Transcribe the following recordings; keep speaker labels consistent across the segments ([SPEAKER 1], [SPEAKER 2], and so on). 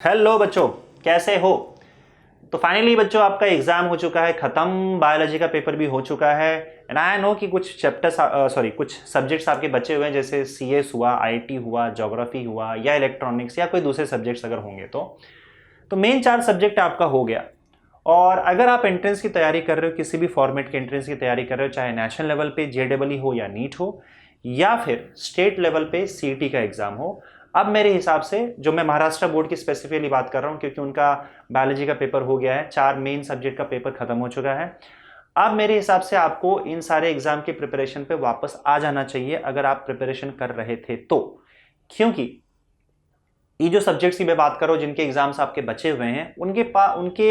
[SPEAKER 1] Hello बच्चों, कैसे हो। तो फाइनली बच्चों आपका एग्जाम हो चुका है ख़त्म, बायोलॉजी का पेपर भी हो चुका है। एंड आई नो कि कुछ चैप्टर्स कुछ सब्जेक्ट्स आपके बचे हुए हैं, जैसे सीएस हुआ, आईटी हुआ, ज्योग्राफी हुआ या इलेक्ट्रॉनिक्स या कोई दूसरे सब्जेक्ट्स अगर होंगे तो मेन 4 सब्जेक्ट आपका हो गया। और अगर आप एंट्रेंस की तैयारी कर रहे हो, किसी भी फॉर्मेट के एंट्रेंस की तैयारी कर रहे हो, चाहे नेशनल लेवल पे जेडबलई हो या नीट हो या फिर स्टेट लेवल पे सीईटी का एग्जाम हो, अब मेरे हिसाब से जो मैं महाराष्ट्र बोर्ड की स्पेसिफिकली बात कर रहा हूं, क्योंकि उनका बायोलॉजी का पेपर हो गया है, 4 मेन सब्जेक्ट का पेपर खत्म हो चुका है। अब मेरे हिसाब से आपको इन सारे एग्जाम की प्रिपरेशन पे वापस आ जाना चाहिए अगर आप प्रिपरेशन कर रहे थे तो। क्योंकि ये जो सब्जेक्ट्स की मैं बात कर रहा हूं जिनके एग्जाम्स आपके बचे हुए हैं, उनके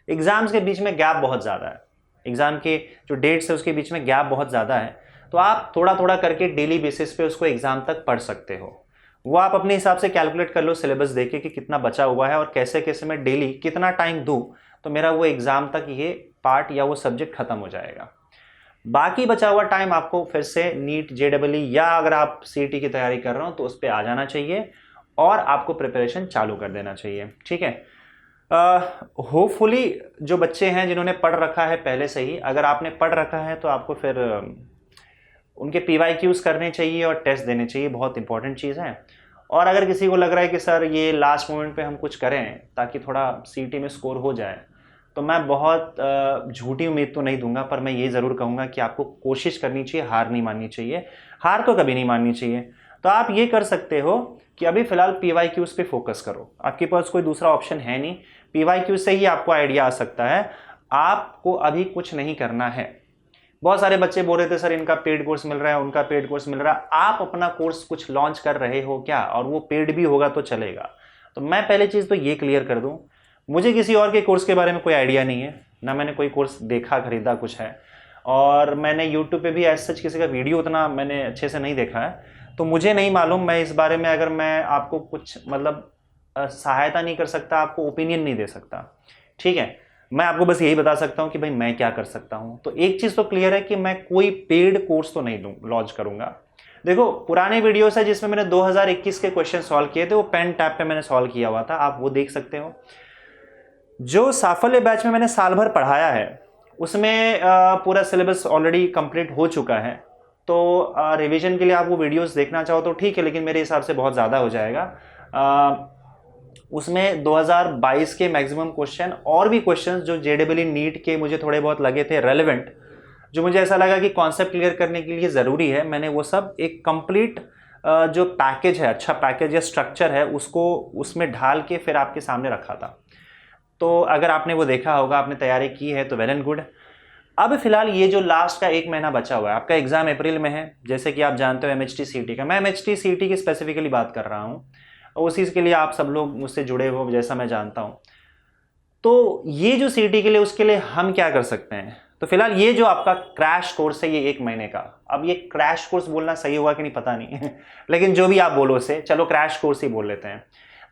[SPEAKER 1] एग्जाम्स के बीच में गैप बहुत ज़्यादा है। एग्जाम के जो डेट्स है उसके बीच में गैप बहुत ज़्यादा है। तो आप थोड़ा थोड़ा करके डेली बेसिस पे उसको एग्जाम तक पढ़ सकते हो। वो आप अपने हिसाब से कैलकुलेट कर लो सिलेबस देके कि कितना बचा हुआ है और कैसे कैसे मैं डेली कितना टाइम दूं तो मेरा वो एग्जाम तक ये पार्ट या वो सब्जेक्ट खत्म हो जाएगा। बाकी बचा हुआ टाइम आपको फिर से नीट जेडबलई या अगर आप सीईटी की तैयारी कर रहे हो तो उस पर आ जाना चाहिए और आपको प्रिपरेशन चालू कर देना चाहिए। ठीक है। होपफुली जो बच्चे हैं जिन्होंने पढ़ रखा है पहले से ही, अगर आपने पढ़ रखा है तो आपको फिर उनके पीवाईक्यूज करने चाहिए और टेस्ट देने चाहिए, बहुत इंपॉर्टेंट चीज़ है। और अगर किसी को लग रहा है कि सर ये लास्ट मोमेंट पे हम कुछ करें ताकि थोड़ा सीईटी में स्कोर हो जाए, तो मैं बहुत झूठी उम्मीद तो नहीं दूंगा, पर मैं ये ज़रूर कहूँगा कि आपको कोशिश करनी चाहिए, हार नहीं माननी चाहिए। हार तो कभी नहीं माननी चाहिए। तो आप ये कर सकते हो कि अभी फिलहाल पीवाईक्यूज पे फोकस करो, आपके पास कोई दूसरा ऑप्शन है नहीं। पीवाईक्यूज से ही आपको आइडिया आ सकता है, आपको अभी कुछ नहीं करना है। बहुत सारे बच्चे बोल रहे थे सर इनका पेड कोर्स मिल रहा है, उनका पेड कोर्स मिल रहा है। आप अपना कोर्स कुछ लॉन्च कर रहे हो क्या, और वो पेड भी होगा तो चलेगा। तो मैं पहले चीज़ तो ये क्लियर कर दूं, मुझे किसी और के कोर्स के बारे में कोई आइडिया नहीं है, ना मैंने कोई कोर्स देखा खरीदा कुछ है, और मैंने यूट्यूब पे भी एज सच किसी का वीडियो उतना मैंने अच्छे से नहीं देखा है। तो मुझे नहीं मालूम, मैं इस बारे में अगर मैं आपको कुछ सहायता नहीं कर सकता, आपको ओपिनियन नहीं दे सकता। ठीक है। मैं आपको बस यही बता सकता हूं कि भाई मैं क्या कर सकता हूं। तो एक चीज तो क्लियर है कि मैं कोई पेड कोर्स तो नहीं लॉन्च करूंगा। देखो पुराने वीडियोस है जिसमें मैंने 2021 के क्वेश्चन सॉल्व किए थे, वो पेन टैप पे मैंने सॉल्व किया हुआ था, आप वो देख सकते हो। जो साफल्य बैच में मैंने साल भर पढ़ाया है उसमें पूरा सिलेबस ऑलरेडी कंप्लीट हो चुका है। तो रिवीजन के लिए आप वो वीडियोस देखना चाहो तो ठीक है, लेकिन मेरे हिसाब से बहुत ज़्यादा हो जाएगा। उसमें 2022 के मैक्सिमम क्वेश्चन और भी क्वेश्चंस जो जेडबलई नीट के मुझे थोड़े बहुत लगे थे रेलेवेंट, जो मुझे ऐसा लगा कि कॉन्सेप्ट क्लियर करने के लिए ज़रूरी है, मैंने वो सब एक कंप्लीट जो पैकेज है, अच्छा पैकेज या स्ट्रक्चर है, उसको उसमें ढाल के फिर आपके सामने रखा था। तो अगर आपने वो देखा होगा, आपने तैयारी की है तो वेल एंड गुड। अब फिलहाल ये जो लास्ट का 1 महीना बचा हुआ है, आपका एग्जाम अप्रैल में है, जैसे कि आप जानते हो एमएचटी सीईटी का, मैं एमएचटी सीईटी की स्पेसिफिकली बात कर रहा हूँ, उसी के लिए आप सब लोग मुझसे जुड़े हो जैसा मैं जानता हूँ। तो ये जो सीईटी के लिए, उसके लिए हम क्या कर सकते हैं। तो फिलहाल ये जो आपका क्रैश कोर्स है ये 1 महीने का, अब ये क्रैश कोर्स बोलना सही होगा कि नहीं पता नहीं लेकिन जो भी आप बोलो उसे, चलो क्रैश कोर्स ही बोल लेते हैं।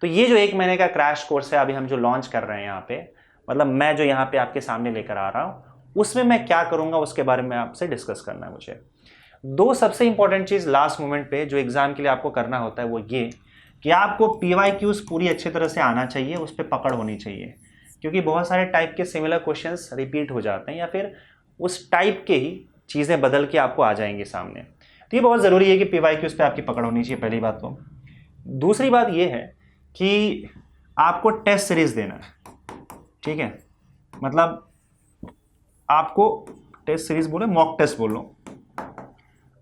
[SPEAKER 1] तो ये जो 1 महीने का क्रैश कोर्स है अभी हम जो लॉन्च कर रहे हैं यहाँ पे, मतलब मैं जो यहाँ पे आपके सामने लेकर आ रहा हूँ, उसमें मैं क्या करूँगा उसके बारे में आपसे डिस्कस करना है मुझे। 2 सबसे इंपॉर्टेंट चीज़ लास्ट मोमेंट पे जो एग्जाम के लिए आपको करना होता है वो ये कि आपको पीवाईक्यूज पूरी अच्छी तरह से आना चाहिए, उस पर पकड़ होनी चाहिए, क्योंकि बहुत सारे टाइप के सिमिलर क्वेश्चंस रिपीट हो जाते हैं या फिर उस टाइप के ही चीज़ें बदल के आपको आ जाएंगे सामने। तो ये बहुत ज़रूरी है कि पीवाईक्यूज पे आपकी पकड़ होनी चाहिए, पहली बात तो। दूसरी बात ये है कि आपको टेस्ट सीरीज देना है। ठीक है, मतलब आपको टेस्ट सीरीज बोले, मॉक टेस्ट बोलो,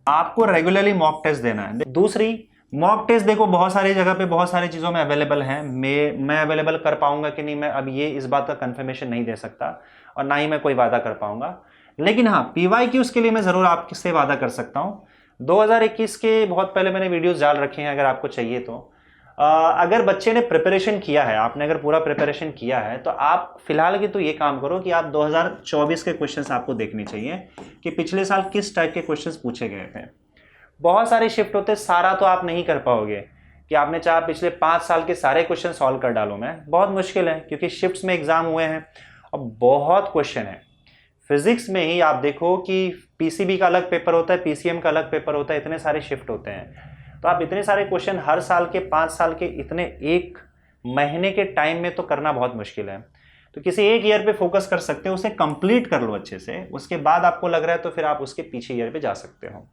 [SPEAKER 1] आपको रेगुलरली मॉक टेस्ट देना है। दूसरी, मॉक टेस्ट देखो बहुत सारी जगह पे बहुत सारी चीज़ों में अवेलेबल है, मैं अवेलेबल कर पाऊंगा कि नहीं, मैं अब ये इस बात का कंफर्मेशन नहीं दे सकता और ना ही मैं कोई वादा कर पाऊंगा। लेकिन हाँ, पीवाईक्यूज के लिए मैं ज़रूर आपसे वादा कर सकता हूँ। 2021 के बहुत पहले मैंने वीडियोस डाल रखे हैं, अगर आपको चाहिए तो। अगर बच्चे ने प्रिपरेशन किया है, आपने अगर पूरा प्रिपरेशन किया है, तो आप फिलहाल की तो ये काम करो कि आप 2024 के क्वेश्चंस आपको देखने चाहिए कि पिछले साल किस टाइप के क्वेश्चंस पूछे गए थे। बहुत सारे शिफ्ट होते, सारा तो आप नहीं कर पाओगे कि आपने चाहे पिछले 5 साल के सारे क्वेश्चन सॉल्व कर डालो, मैं बहुत मुश्किल है, क्योंकि शिफ्ट्स में एग्जाम हुए हैं और बहुत क्वेश्चन है। फिजिक्स में ही आप देखो कि पीसीबी का अलग पेपर होता है, पीसीएम का अलग पेपर होता है, इतने सारे शिफ्ट होते हैं। तो आप इतने सारे क्वेश्चन हर साल के 5 साल के इतने एक महीने के टाइम में तो करना बहुत मुश्किल है। तो किसी एक ईयर पे फोकस कर सकते हो, उसे कंप्लीट कर लो अच्छे से, उसके बाद आपको लग रहा है तो फिर आप उसके पीछे ईयर पे जा सकते हो।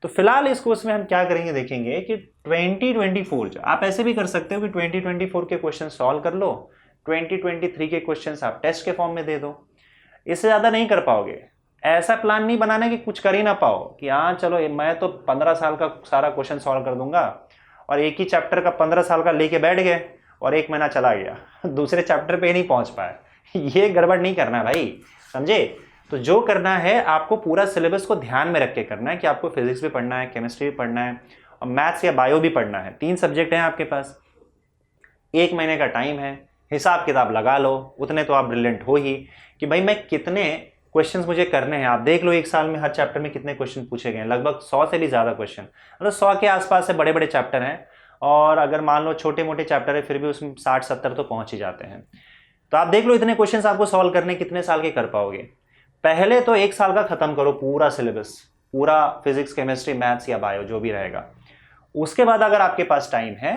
[SPEAKER 1] तो फिलहाल इस कोर्स में हम क्या करेंगे देखेंगे कि 2024 आप ऐसे भी कर सकते हो कि 2024 के क्वेश्चन सॉल्व कर लो, 2023 के क्वेश्चन आप टेस्ट के फॉर्म में दे दो। इससे ज़्यादा नहीं कर पाओगे। ऐसा प्लान नहीं बनाना कि कुछ कर ही ना पाओ कि हाँ चलो मैं तो 15 साल का सारा क्वेश्चन सॉल्व कर दूंगा और एक ही चैप्टर का 15 साल का लेके बैठ गए और 1 महीना चला गया दूसरे चैप्टर पे नहीं पहुंच पाए। ये गड़बड़ नहीं करना भाई, समझे। तो जो करना है आपको पूरा सिलेबस को ध्यान में रख के करना है कि आपको फिजिक्स भी पढ़ना है, केमिस्ट्री भी पढ़ना है और मैथ्स या बायो भी पढ़ना है। 3 सब्जेक्ट हैं आपके पास, 1 महीने का टाइम है, हिसाब किताब लगा लो। उतने तो आप ब्रिलियंट हो ही कि भाई मैं कितने क्वेश्चंस मुझे करने हैं। आप देख लो 1 साल में हर चैप्टर में कितने क्वेश्चन पूछे गए, लगभग 100 से भी ज़्यादा क्वेश्चन, मतलब 100 के आसपास से बड़े बड़े चैप्टर हैं। और अगर मान लो छोटे मोटे चैप्टर है फिर भी उसमें 60-70 तो पहुंच ही जाते हैं। तो आप देख लो इतने क्वेश्चंस आपको सॉल्व करने कितने साल के कर पाओगे। पहले तो 1 साल का खत्म करो पूरा सिलेबस, पूरा फिजिक्स केमिस्ट्री मैथ्स या बायो जो भी रहेगा। उसके बाद अगर आपके पास टाइम है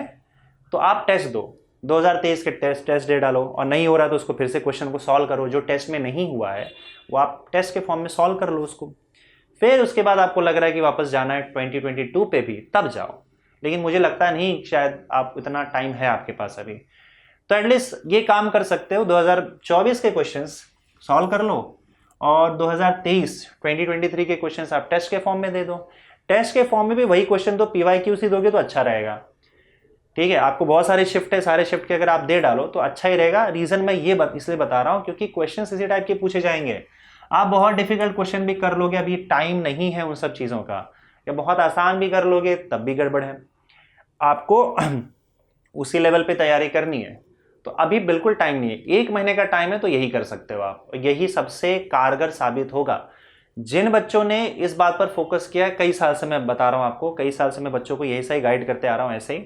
[SPEAKER 1] तो आप टेस्ट दो, 2023 के टेस्ट दे डालो, और नहीं हो रहा तो उसको फिर से क्वेश्चन को सॉल्व करो। जो टेस्ट में नहीं हुआ है वो आप टेस्ट के फॉर्म में सॉल्व कर लो उसको। फिर उसके बाद आपको लग रहा है कि वापस जाना है 2022 पे भी, तब जाओ। लेकिन मुझे लगता नहीं शायद आप इतना टाइम है आपके पास अभी। तो एटलीस्ट ये काम कर सकते हो, 2024 के क्वेश्चंस सॉल्व कर लो और 2023 के क्वेश्चंस आप टेस्ट के फॉर्म में दे दो। टेस्ट के फॉर्म में भी वही क्वेश्चन तो PYQC दोगे तो अच्छा रहेगा, ठीक है। आपको बहुत सारे शिफ्ट है, सारे शिफ्ट के अगर आप दे डालो तो अच्छा ही रहेगा। रीजन मैं ये इसलिए बता रहा हूं क्योंकि क्वेश्चंस इसी टाइप के पूछे जाएंगे। आप बहुत डिफिकल्ट क्वेश्चन भी कर लोगे, अभी टाइम नहीं है उन सब चीजों का, या बहुत आसान भी कर लोगे तब भी गड़बड़ है। आपको उसी लेवल पे तैयारी करनी है तो अभी बिल्कुल टाइम नहीं है। 1 महीने का टाइम है तो यही कर सकते हो आप, यही सबसे कारगर साबित होगा। जिन बच्चों ने इस बात पर फोकस किया, कई साल से मैं बता रहा हूं आपको, कई साल से मैं बच्चों को यही सही गाइड करते आ रहा हूं ऐसे ही,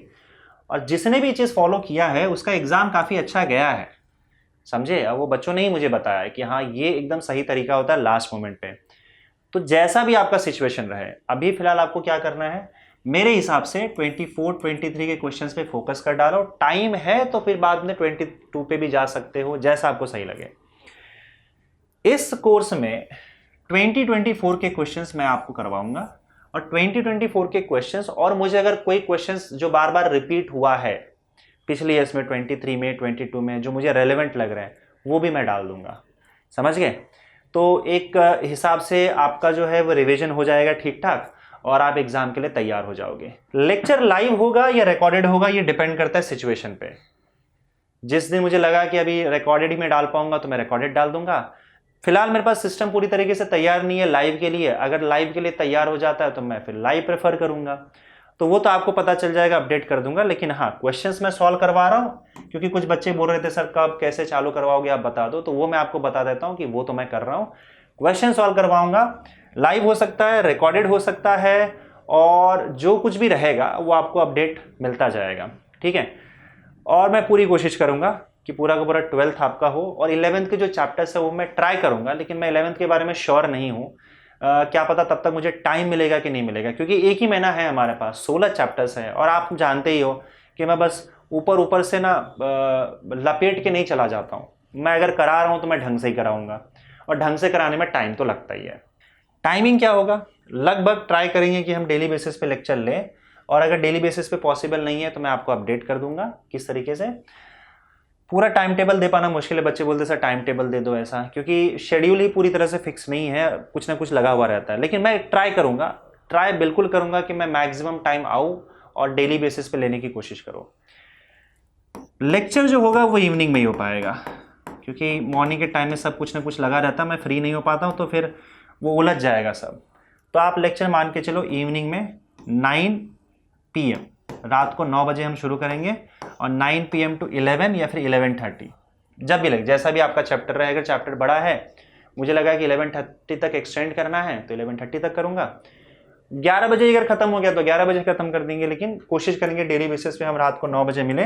[SPEAKER 1] और जिसने भी चीज फॉलो किया है उसका एग्जाम काफी अच्छा गया है, समझे। अब वो बच्चों ने ही मुझे बताया कि हाँ ये एकदम सही तरीका होता है लास्ट मोमेंट पे। तो जैसा भी आपका सिचुएशन रहे, अभी फिलहाल आपको क्या करना है, मेरे हिसाब से 24-23 के क्वेश्चंस पे फोकस कर डालो। टाइम है तो फिर बाद में 22 पे भी जा सकते हो, जैसा आपको सही लगे। इस कोर्स में 2024 के क्वेश्चंस मैं आपको करवाऊंगा और 2024 के क्वेश्चंस, और मुझे अगर कोई क्वेश्चंस जो बार बार रिपीट हुआ है पिछले ईयर्स में, 23 में 22 में, जो मुझे रेलेवेंट लग रहे हैं वो भी मैं डाल दूंगा, समझ गए। तो एक हिसाब से आपका जो है वो रिवीजन हो जाएगा ठीक ठाक और आप एग्जाम के लिए तैयार हो जाओगे। लेक्चर लाइव होगा या रिकॉर्डेड होगा ये डिपेंड करता है सिचुएशन पे। जिस दिन मुझे लगा कि अभी रिकॉर्डेड ही मैं डाल पाऊंगा तो मैं रिकॉर्डेड डाल दूंगा। फिलहाल मेरे पास सिस्टम पूरी तरीके से तैयार नहीं है लाइव के लिए। अगर लाइव के लिए तैयार हो जाता है तो मैं फिर लाइव प्रेफर करूंगा, तो वो तो आपको पता चल जाएगा, अपडेट कर दूंगा। लेकिन हाँ, क्वेश्चंस मैं सॉल्व करवा रहा हूँ क्योंकि कुछ बच्चे बोल रहे थे सर कब कैसे चालू करवाओगे आप बता दो, तो वो मैं आपको बता देता हूँ कि वो तो मैं कर रहा हूँ। क्वेश्चन सॉल्व करवाऊंगा, लाइव हो सकता है, रिकॉर्डेड हो सकता है, और जो कुछ भी रहेगा वो आपको अपडेट मिलता जाएगा, ठीक है। और मैं पूरी कोशिश करूंगा कि पूरा का पूरा 12th आपका हो, और 11th के जो चैप्टर्स है वो मैं ट्राई करूंगा, लेकिन मैं 11th के बारे में श्योर नहीं हूँ। क्या पता तब तक मुझे टाइम मिलेगा कि नहीं मिलेगा, क्योंकि एक ही महीना है हमारे पास, 16 चैप्टर्स हैं, और आप जानते ही हो कि मैं बस ऊपर से ना लपेट के नहीं चला जाता हूँ। मैं अगर करा रहा हूँ तो मैं ढंग से ही कराऊंगा, और ढंग से कराने में टाइम तो लगता ही है। टाइमिंग क्या होगा, लगभग ट्राई करेंगे कि हम डेली बेसिस पे लेक्चर लें, और अगर डेली बेसिस पे पॉसिबल नहीं है तो मैं आपको अपडेट कर दूंगा किस तरीके से। पूरा टाइम टेबल दे पाना मुश्किल है, बच्चे बोलते सर टाइम टेबल दे दो ऐसा, क्योंकि शेड्यूल ही पूरी तरह से फिक्स नहीं है, कुछ ना कुछ लगा हुआ रहता है। लेकिन मैं ट्राई करूंगा, ट्राई बिल्कुल करूंगा कि मैं मैक्सिमम टाइम आऊँ और डेली बेसिस पे लेने की कोशिश करूँ। लेक्चर जो होगा वो इवनिंग में ही हो पाएगा, क्योंकि मॉर्निंग के टाइम में सब कुछ ना कुछ लगा रहता है, मैं फ्री नहीं हो पाता हूँ, तो फिर वो उलझ जाएगा सब। तो आप लेक्चर मान के चलो इवनिंग में 9 PM, रात को 9 बजे हम शुरू करेंगे, और 9 PM to 11 या फिर 11:30, जब भी लगे, जैसा भी आपका चैप्टर रहेगा। अगर चैप्टर बड़ा है, मुझे लगा कि 11:30 तक एक्सटेंड करना है तो 11:30 तक करूंगा। 11 बजे अगर खत्म हो गया तो 11 बजे खत्म कर देंगे, लेकिन कोशिश करेंगे डेली बेसिस पे हम रात को 9 बजे मिले।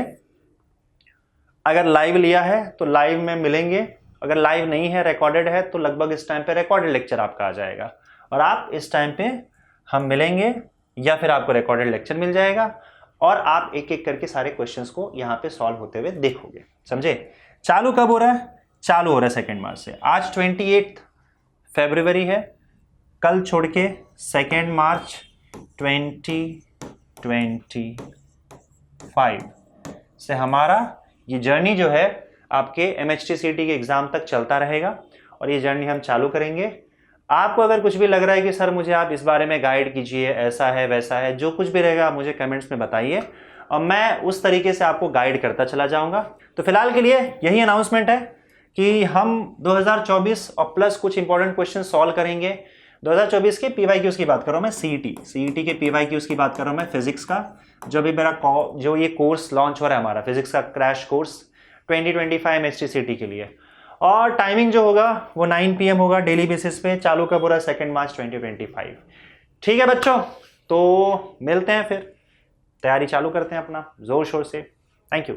[SPEAKER 1] अगर लाइव लिया है तो लाइव में मिलेंगे, अगर लाइव नहीं है, रिकॉर्डेड है, तो लगभग इस टाइम पे रिकॉर्डेड लेक्चर आपका आ जाएगा, और आप इस टाइम पे हम मिलेंगे, या फिर आपको रिकॉर्डेड लेक्चर मिल जाएगा। और आप एक एक करके सारे क्वेश्चंस को यहाँ पे सॉल्व होते हुए देखोगे, समझे। चालू कब हो रहा है? चालू हो रहा है 2 मार्च से। आज 28 फरवरी है, कल छोड़ के 2 मार्च 2025 से हमारा ये जर्नी जो है आपके MHTCT के एग्जाम तक चलता रहेगा और ये जर्नी हम चालू करेंगे। आपको अगर कुछ भी लग रहा है कि सर मुझे आप इस बारे में गाइड कीजिए, ऐसा है वैसा है, जो कुछ भी रहेगा आप मुझे कमेंट्स में बताइए और मैं उस तरीके से आपको गाइड करता चला जाऊंगा। तो फिलहाल के लिए यही अनाउंसमेंट है कि हम 2024 और प्लस कुछ इंपॉर्टेंट क्वेश्चन सॉल्व करेंगे। 2024 के PYQs की बात कर रहा हूँ मैं, CET के PYQs की बात कर रहा हूँ मैं, फिजिक्स का जो भी मेरा जो ये कोर्स लॉन्च हो रहा है हमारा फिजिक्स का क्रैश कोर्स 2025 MHTCT के लिए। और टाइमिंग जो होगा वो 9 PM होगा डेली बेसिस पे। चालू कब हो रहा है? 2 मार्च 2025। ठीक है बच्चों, तो मिलते हैं फिर, तैयारी चालू करते हैं अपना जोर शोर से। Thank you.